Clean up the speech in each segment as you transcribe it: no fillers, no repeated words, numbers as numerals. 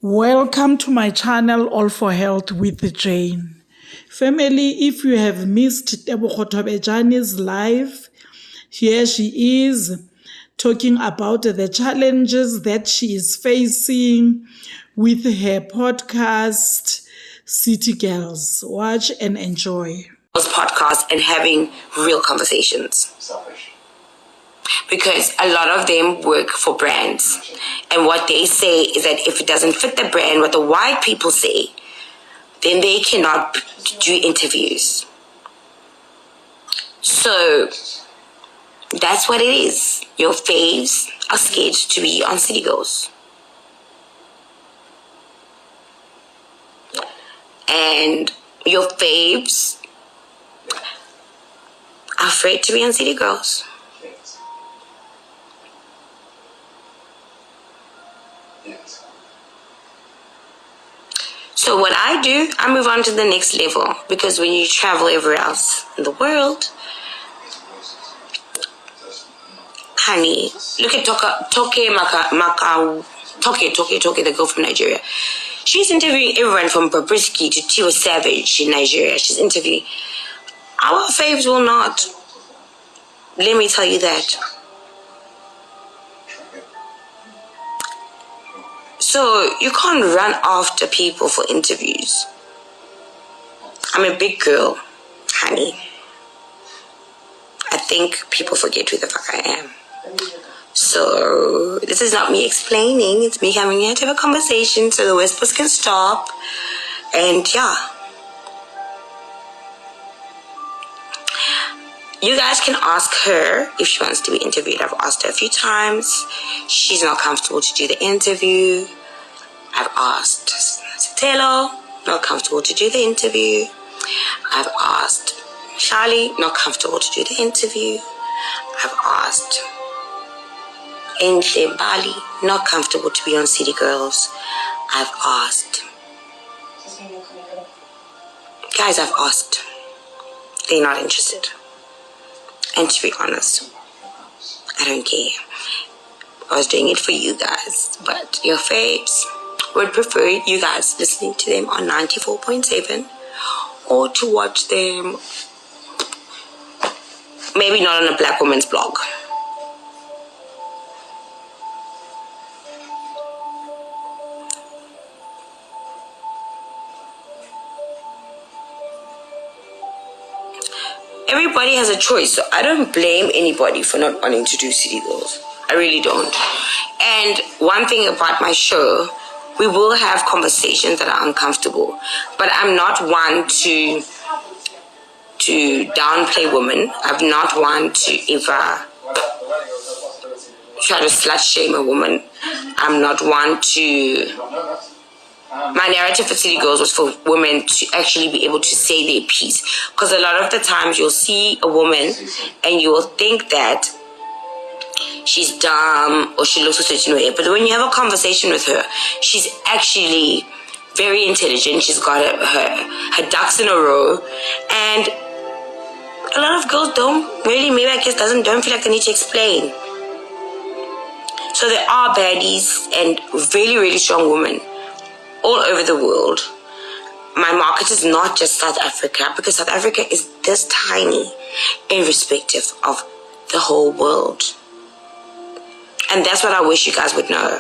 Welcome to my channel, All for Health with Jane. Family, if you have missed Tebogo Thobejane's live, here she is talking about the challenges that she is facing with her podcast, City Girls. Watch and enjoy. Podcasts and having real conversations. Selfish. Because a lot of them work for brands. And what they say is that if it doesn't fit the brand, what the white people say, then they cannot do interviews. So that's what it is. Your faves are scared to be on City Girls. And your faves are afraid to be on City Girls. So what I do, I move on to the next level, because when you travel everywhere else in the world, honey, look at Toke, the girl from Nigeria. She's interviewing everyone from Bobrisky to Tiwa Savage in Nigeria. She's interviewing. Our faves will not. Let me tell you that. So you can't run after people for interviews. I'm a big girl, honey. I think people forget who the fuck I am. So this is not me explaining. It's me coming here to have a conversation so the whispers can stop. And yeah. You guys can ask her if she wants to be interviewed. I've asked her a few times. She's not comfortable to do the interview. I've asked Telo, not comfortable to do the interview. I've asked Charlie, not comfortable to do the interview. I've asked Enhle Bali, not comfortable to be on City Girls. I've asked. Guys, I've asked. They're not interested. And to be honest, I don't care. I was doing it for you guys, but your faves would prefer you guys listening to them on 94.7 or to watch them maybe not on a black woman's blog. Everybody has a choice, so I don't blame anybody for not wanting to do City Girls. I really don't. And one thing about my show, we will have conversations that are uncomfortable, but I'm not one to downplay women. I'm not one to ever try to slut shame a woman. I'm not one to... My narrative for City Girls was for women to actually be able to say their piece. Because a lot of the times you'll see a woman and you will think that she's dumb or she looks a certain way. But when you have a conversation with her, she's actually very intelligent. She's got her ducks in a row. And a lot of girls don't feel like they need to explain. So there are baddies and really, really strong women all over the world. My market is not just South Africa, because South Africa is this tiny irrespective of the whole world. And that's what I wish you guys would know.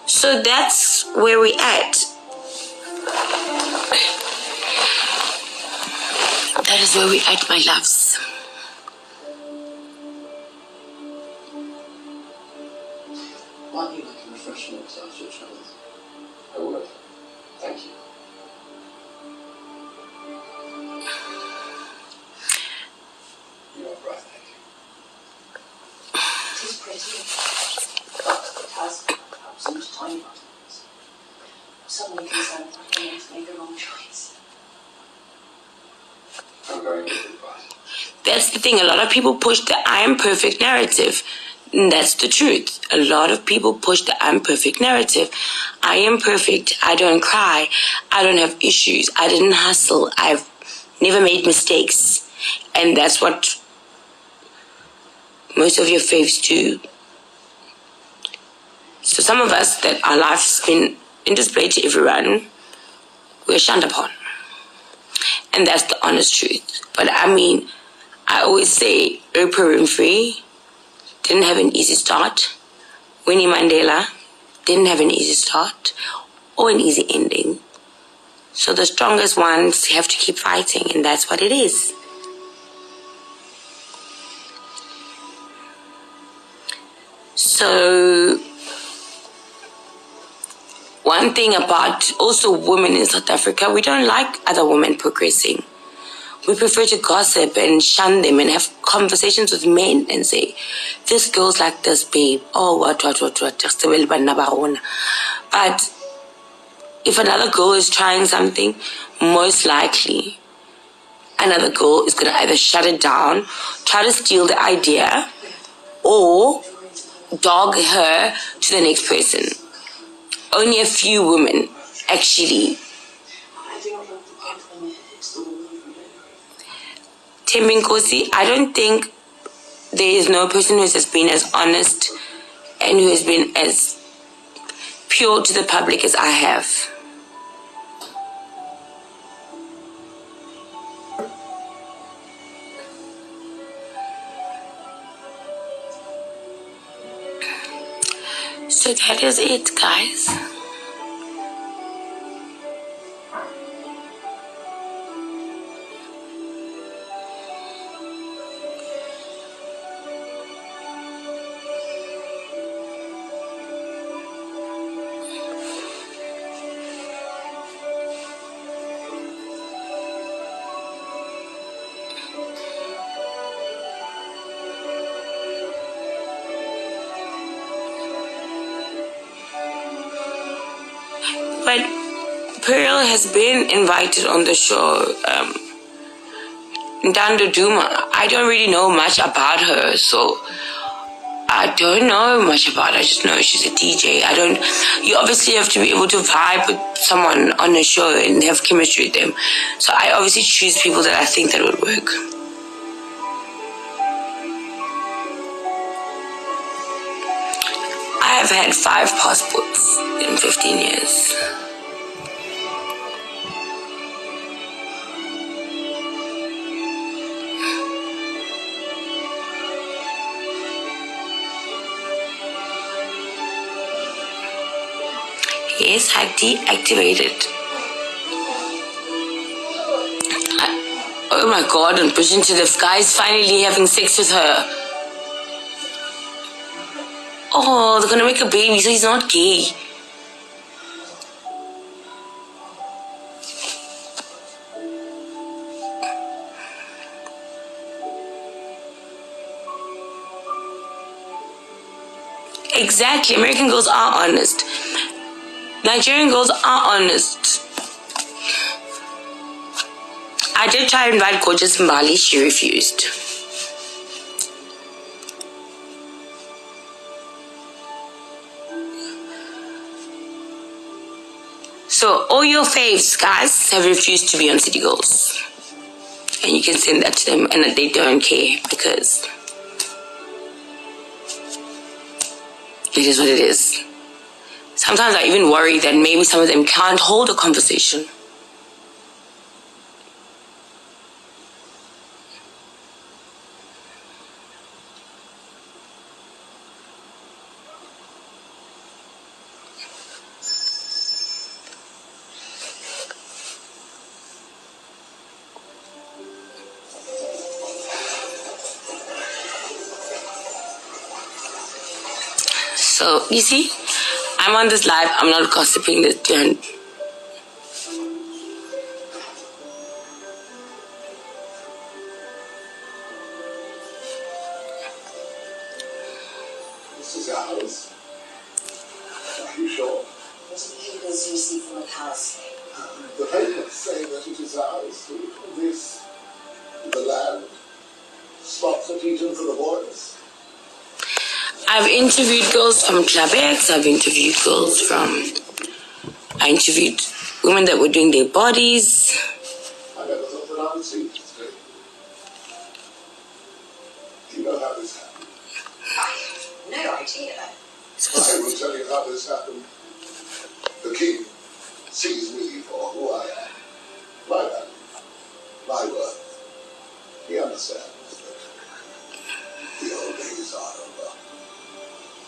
So that's where we're at. That is where we're at, my loves. Might you like a refreshment after your travels? I would. Thank you. You are breathtaking. It is pretty, but it has some tiny buttons. Suddenly concerned that I may have made the wrong choice. I'm going with advice. That's the thing. A lot of people push the I am perfect narrative. And that's the truth. A lot of people push the I'm perfect narrative. I am perfect. I don't cry. I don't have issues. I didn't hustle. I've never made mistakes. And that's what most of your faves do. So some of us that our life's been in display to everyone, we're shunned upon. And that's the honest truth. But I mean, I always say Oprah Winfrey didn't have an easy start. Winnie Mandela didn't have an easy start or an easy ending. So the strongest ones have to keep fighting, and that's what it is. So one thing about also women in South Africa, we don't like other women progressing. We prefer to gossip and shun them and have conversations with men and say, this girl's like this, babe. Oh, what. But if another girl is trying something, most likely another girl is going to either shut it down, try to steal the idea, or dog her to the next person. Only a few women actually. Tembinkosi, I don't think there is no person who has been as honest and who has been as pure to the public as I have. So that is it, guys. But Pearl has been invited on the show. Ndando Duma, I don't really know much about her, so I don't know much about her. I just know she's a DJ. You obviously have to be able to vibe with someone on a show and have chemistry with them. So I obviously choose people that I think that would work. I have had 5 passports in 15 years. Yes, I deactivated. Oh my God, and pushing to the guy's finally having sex with her. Oh, they're gonna make a baby, so he's not gay. Exactly, American girls are honest. Nigerian girls are honest. I did try to invite Gorgeous Mbali, she refused. So all your faves, guys, have refused to be on City Girls. And you can send that to them and they don't care because it is what it is. Sometimes I even worry that maybe some of them can't hold a conversation. So, you see, I'm on this live, I'm not gossiping this turn. This is our house. Are you sure? Those are the papers you received from the house. The papers say that it is ours. This, the land, spots and regions for the boys. I've interviewed girls from Club X, I interviewed women that were doing their bodies. I never thought that I would see know how this happened? I have no idea. I will tell you how this happened. The king sees me for who I am. My value, my worth. He understands that the old days are over.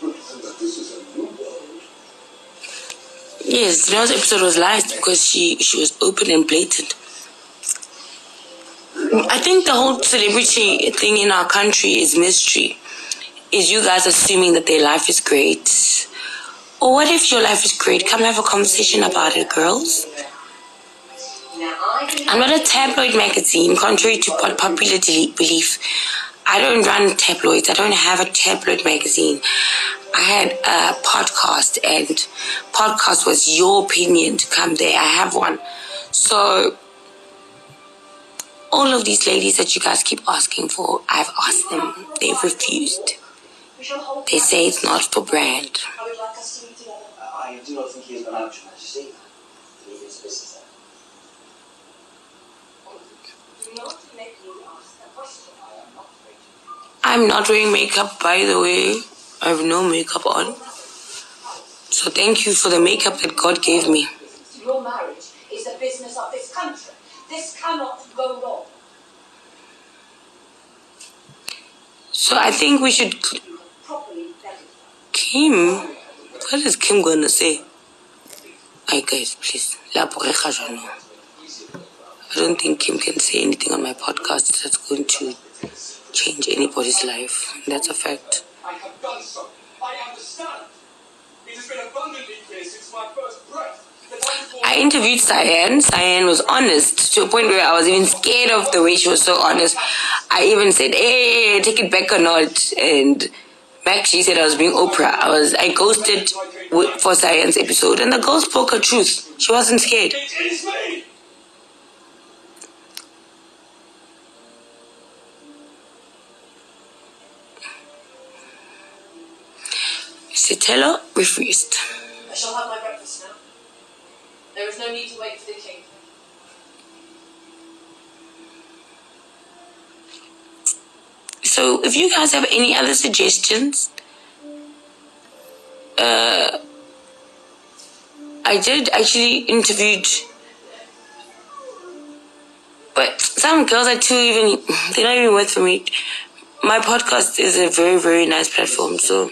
And that this is a new world. Yes, tonight's episode was lies because she was open and blatant. I think the whole celebrity thing in our country is mystery. Is you guys assuming that their life is great. Or what if your life is great? Come have a conversation about it, girls. I'm not a tabloid magazine, contrary to popular belief. I don't run tabloids. I don't have a tabloid magazine. I had a podcast, and podcast was your opinion to come there. I have one. So all of these ladies that you guys keep asking for, I've asked them. They've refused. They say it's not for brand. I would like us to meet together. I do not think he has gone out, Your Majesty. He is business there. Do not make me ask a question. I am not ready. I'm not wearing makeup, by the way. I have no makeup on. So thank you for the makeup that God gave me. Your marriage is the business of this country. This cannot go wrong. So I think we should... Properly vetted. Kim? What is Kim going to say? Hi guys, please. I don't think Kim can say anything on my podcast that's going to change anybody's life. That's a fact. I have done so. I understand. It has been abundantly clear since my first breath that I interviewed Cyan. Cyan was honest to a point where I was even scared of the way she was so honest. I even said, hey, take it back or not. And back she said I was being Oprah. I ghosted for Cyan's episode, and the girl spoke her truth. She wasn't scared. it is me. Sitelo refused. I shall have my breakfast now. There is no need to wait for the king. So if you guys have any other suggestions, I did actually interviewed, but some girls are they're not even worth for me. My podcast is a very, very nice platform, so.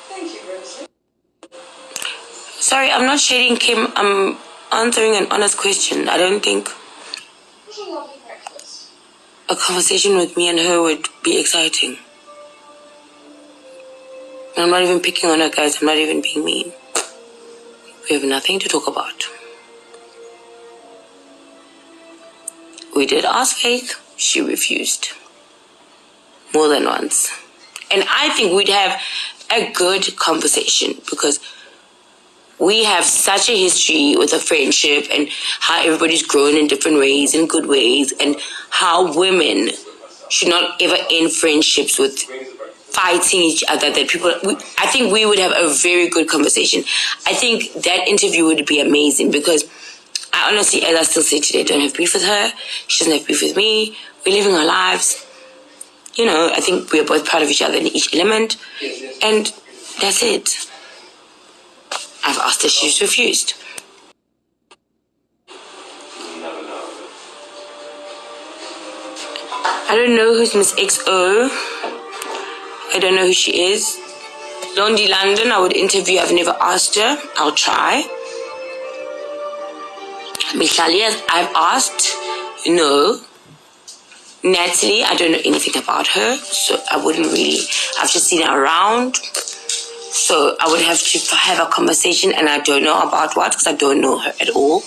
Thank you, Rosie. Sorry, I'm not shading Kim. I'm answering an honest question. I don't think What a lovely breakfast. a conversation with me and her would be exciting. I'm not even picking on her, guys. I'm not even being mean. We have nothing to talk about. We did ask Faith. She refused. More than once. And I think we'd have a good conversation because we have such a history with a friendship and how everybody's grown in different ways, in good ways, and how women should not ever end friendships with fighting each other. I think we would have a very good conversation. I think that interview would be amazing because I honestly, as I still say today, don't have beef with her. She doesn't have beef with me. We're living our lives. You know, I think we're both proud of each other in each element. And that's it. I've asked her, she's refused. I don't know who's Miss XO. I don't know who she is. Londi London, I would interview. I've never asked her. I'll try. Michalia, I've asked. No. Natalie, I don't know anything about her, so I wouldn't really. I've just seen her around. So I would have to have a conversation, and I don't know about what, because I don't know her at all.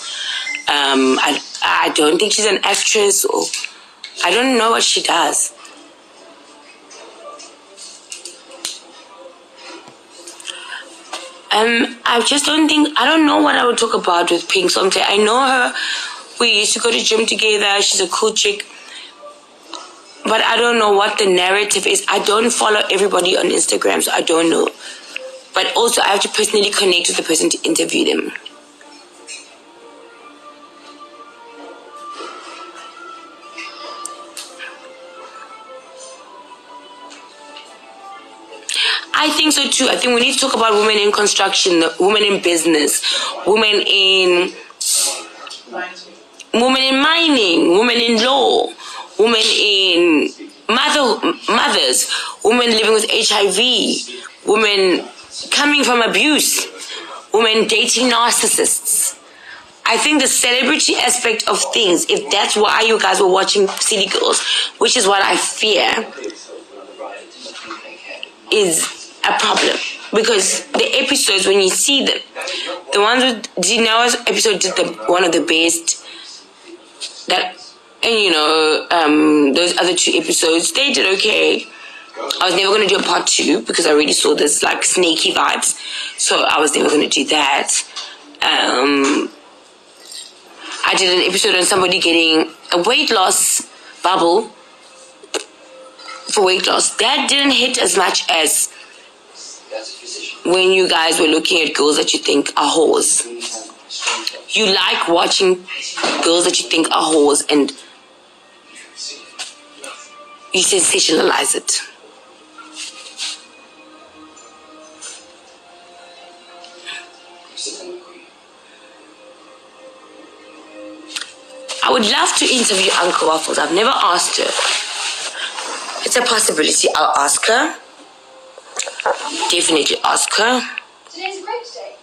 I don't think she's an actress, or I don't know what she does. I just I don't know what I would talk about with Pink Somte. I know her. We used to go to gym together. She's a cool chick. But I don't know what the narrative is. I don't follow everybody on Instagram, so I don't know. But also, I have to personally connect with the person to interview them. I think so too. I think we need to talk about women in construction, women in business, women in mining, women in law, women in mothers, women living with HIV, women coming from abuse, women dating narcissists. I think the celebrity aspect of things, if that's why you guys were watching City Girls, which is what I fear, is a problem. Because the episodes, when you see them, the ones with Gina's episode did one of the best. That, and those other 2 episodes, they did okay. I was never going to do a part 2 because I already saw this like snaky vibes, so I was never going to do that. I did an episode on somebody getting a weight loss bubble for weight loss. That didn't hit as much as when you guys were looking at girls that you think are whores. You like watching girls that you think are whores and you sensationalize it. I would love to interview Uncle Waffles. I've never asked her. It's a possibility. I'll ask her. Definitely ask her. Today's a great day.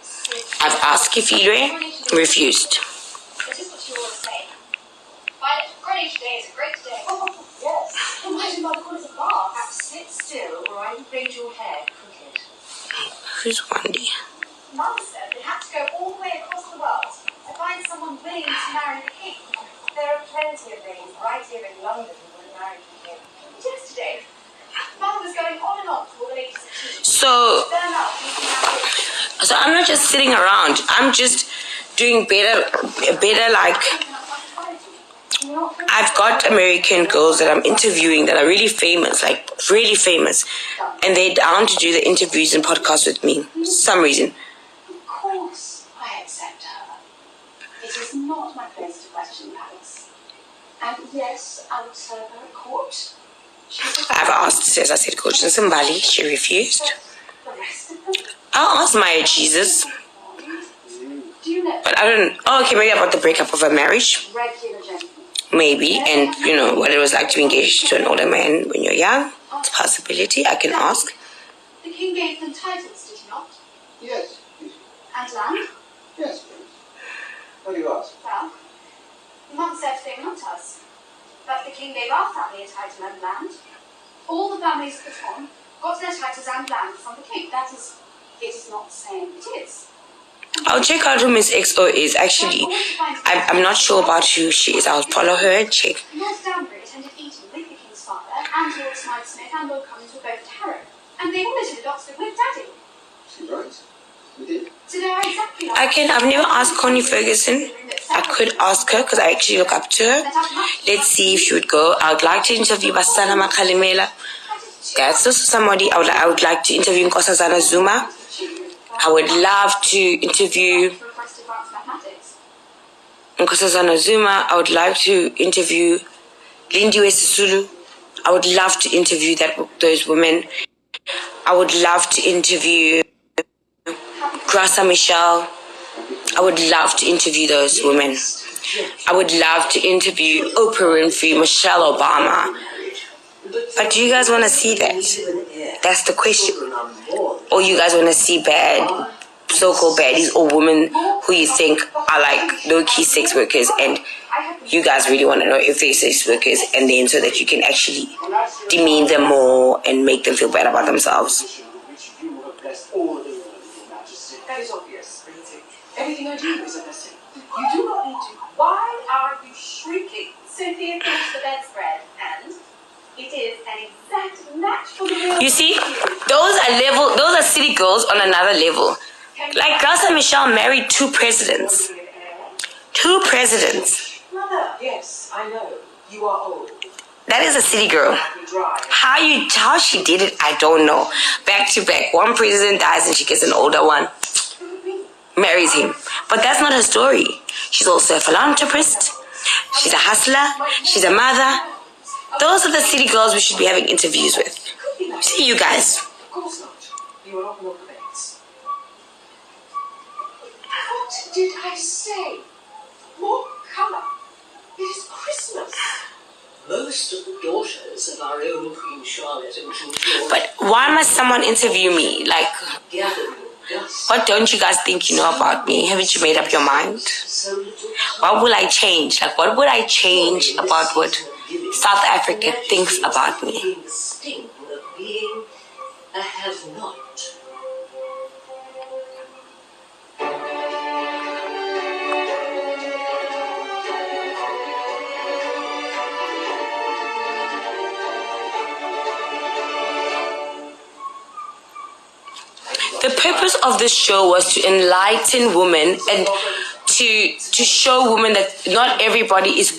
I've asked Kifilwe, refused. It is what you always say. Violet, Friday today is a great day. Oh, yes. Then why did Mother call it a bath? Sit still or I will braid your hair crooked. Who's Wendy? Mother said they had to go all the way across the world to find someone willing to marry the king. There are plenty of ladies right here in London who would marry the king. But yesterday, Mother was going on and on to all the ladies at tea. So I'm not just sitting around. I'm just doing better like I've got American girls that I'm interviewing that are really famous, and they're down to do the interviews and podcasts with me for some reason. Of course I accept her. It is not my place to question Alice. And yes, I would serve her at court. I've asked, as I said, Coach Nsimbali. She refused. The rest of them? I'll ask Maya Jesus. Do you know? But I don't... Oh, okay, maybe about the breakup of her marriage. Regular gentlemen. Maybe. And, what it was like to be engaged to an older man when you're young. It's a possibility. I can ask. The king gave them titles, did he not? Yes. And land? Yes, please. What do you ask? Well, Mum said they were not us. But the king gave our family a title and land. All the families put on got their titles and land from the king. It is not saying it is. I'll check out who Miss XO is. Actually, I'm not sure about who she is. I'll follow her and check. Lord Danbury attended Eton with the king's father, and Lord Smythe-Smith and Lord Cummins were both at Harrow. And they all attended Oxford with Daddy. She's right. We did. So they are exactly like I've never asked Connie Ferguson. I could ask her because I actually look up to her. Let's see if she would go. I would like to interview Basana Makalimela. That's also somebody I would like to interview Nkosazana Zuma. I would love to interview Nkosazana Zuma. I would like to interview Lindiwe Sisulu. I would love to interview those women. I would love to interview Grasa Michelle. I would love to interview those women. I would love to interview Oprah Winfrey, Michelle Obama. But do you guys want to see that? That's the question. Or you guys want to see so-called baddies or women who you think are like low-key sex workers, and you guys really want to know if they're sex workers, and then so that you can actually demean them more and make them feel bad about themselves. That is obvious. Everything I do is a blessing. You do not need to. Why are you shrieking? Cynthia finished the bedspread, and it is an exact match for the real. You see, those are city girls on another level. Like Grasa Michelle married 2 presidents. 2 presidents. Mother, yes, I know. You are old. That is a city girl. How she did it, I don't know. Back to back. One president dies and she gets an older one. Marries him. But that's not her story. She's also a philanthropist. She's a hustler. She's a mother. Those are the city girls we should be having interviews with. See you guys. Of course not. You are not more debates. What did I say? More colour. It is Christmas. Most of the daughters of our own Queen Charlotte and King George. But why must someone interview me? Like, what don't you guys think you know about me? Haven't you made up your mind? What will I change? Like, what would I change about what South Africa thinks about me? The sting of being a have-not. The purpose of this show was to enlighten women and to show women that not everybody is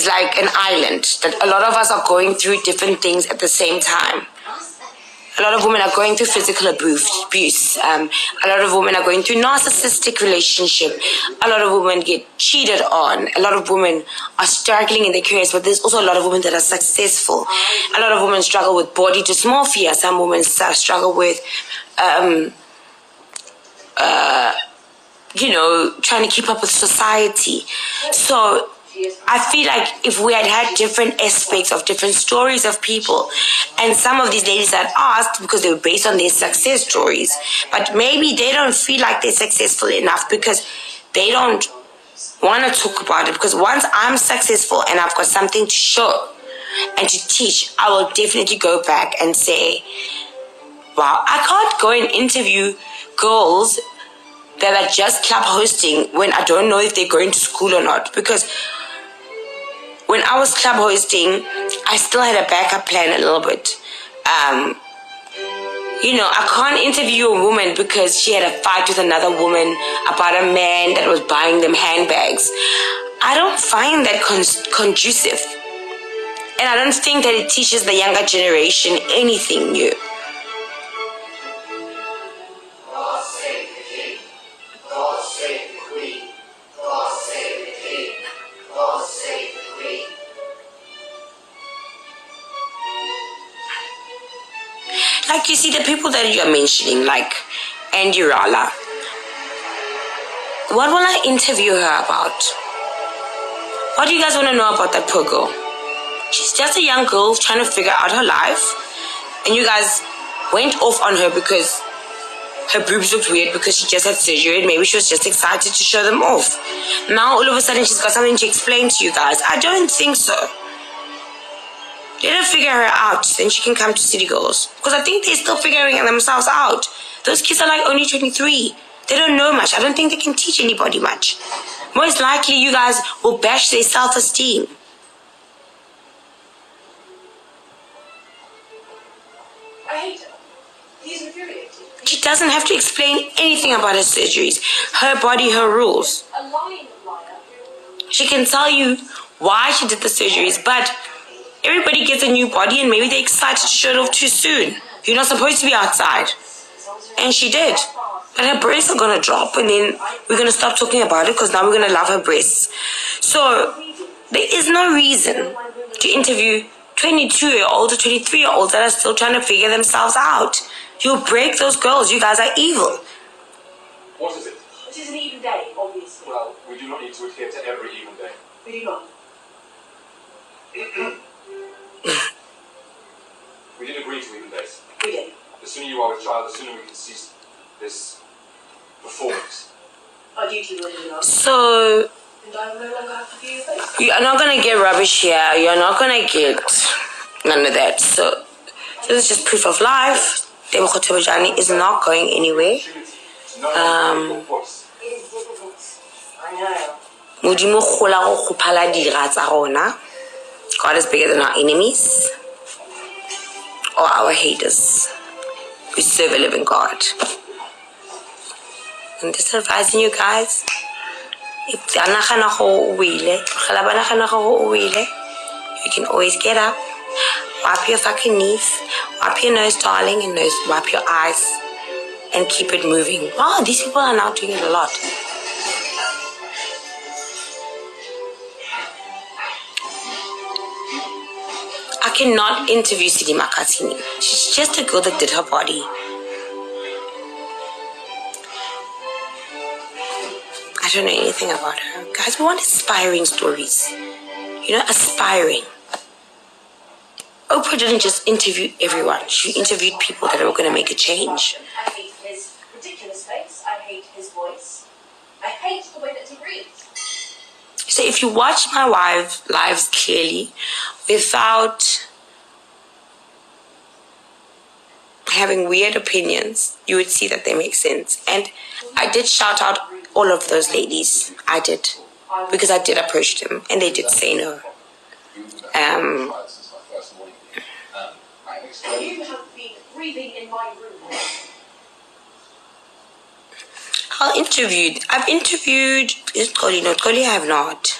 like an island. That a lot of us are going through different things at the same time. A lot of women are going through physical abuse. A lot of women are going through narcissistic relationship. A lot of women get cheated on. A lot of women are struggling in their careers, but there's also a lot of women that are successful. A lot of women struggle with body dysmorphia. Some women struggle with, trying to keep up with society. So I feel like if we had had different aspects of different stories of people, and some of these ladies had asked because they were based on their success stories, but maybe they don't feel like they're successful enough because they don't want to talk about it. Because once I'm successful and I've got something to show and to teach, I will definitely go back and say, wow, I can't go and interview girls that are just club hosting when I don't know if they're going to school or not. Because when I was club hosting, I still had a backup plan a little bit. I can't interview a woman because she had a fight with another woman about a man that was buying them handbags. I don't find that conducive. And I don't think that it teaches the younger generation anything new. God save the king. God save the queen. God save the king. God save the queen. Like, you see, the people that you're mentioning, like Andy Rala, what will I interview her about? What do you guys want to know about that poor girl? She's just a young girl trying to figure out her life, and you guys went off on her because her boobs looked weird because she just had surgery and maybe she was just excited to show them off. Now all of a sudden she's got something to explain to you guys. I don't think so. Let her figure her out, then she can come to City Girls. Because I think they're still figuring themselves out. Those kids are like only 23. They don't know much. I don't think they can teach anybody much. Most likely you guys will bash their self-esteem. I hate her. He's infuriating. She doesn't have to explain anything about her surgeries. Her body, her rules. A lying liar. She can tell you why she did the surgeries, but everybody gets a new body and maybe they're excited to show it off too soon. You're not supposed to be outside. And she did. But her breasts are going to drop and then we're going to stop talking about it because now we're going to love her breasts. So there is no reason to interview 22-year-olds or 23-year-olds that are still trying to figure themselves out. You'll break those girls. You guys are evil. What is it? It is an even day, obviously. Well, we do not need to adhere to every even day. We do not. We did agree to even days. We did. The sooner you are with child, the sooner we can cease this performance. Our duty will be not. So And I will no longer have to view your face. you are not going to get rubbish here. You're not going to get none of that. So this is just proof of life. Tebogo Thobejane is not going anywhere. Voice. It is difficult. I know. Modimo gola go khophala dira tsa rona. God is bigger than our enemies or our haters. We serve a living God. I'm just advising you guys, if they nagana go o wile, tlogela ba nagana go o wile, you can always get up, wipe your fucking knees, wipe your nose, darling, and wipe your eyes, and keep it moving. Wow, these people are now doing it a lot. I cannot interview Sidi Makasini. She's just a girl that did her body. I don't know anything about her. Guys, we want inspiring stories. You know, aspiring. Oprah didn't just interview everyone. She interviewed people that were going to make a change. I hate his ridiculous face. I hate his voice. I hate the way that he breathes. So if you watch my lives clearly, without having weird opinions, you would see that they make sense. And I did shout out all of those ladies. I did. Because I did approach them and they did say no. You have been breathing in my room. I've interviewed, is it Koli? No, Koli I have not.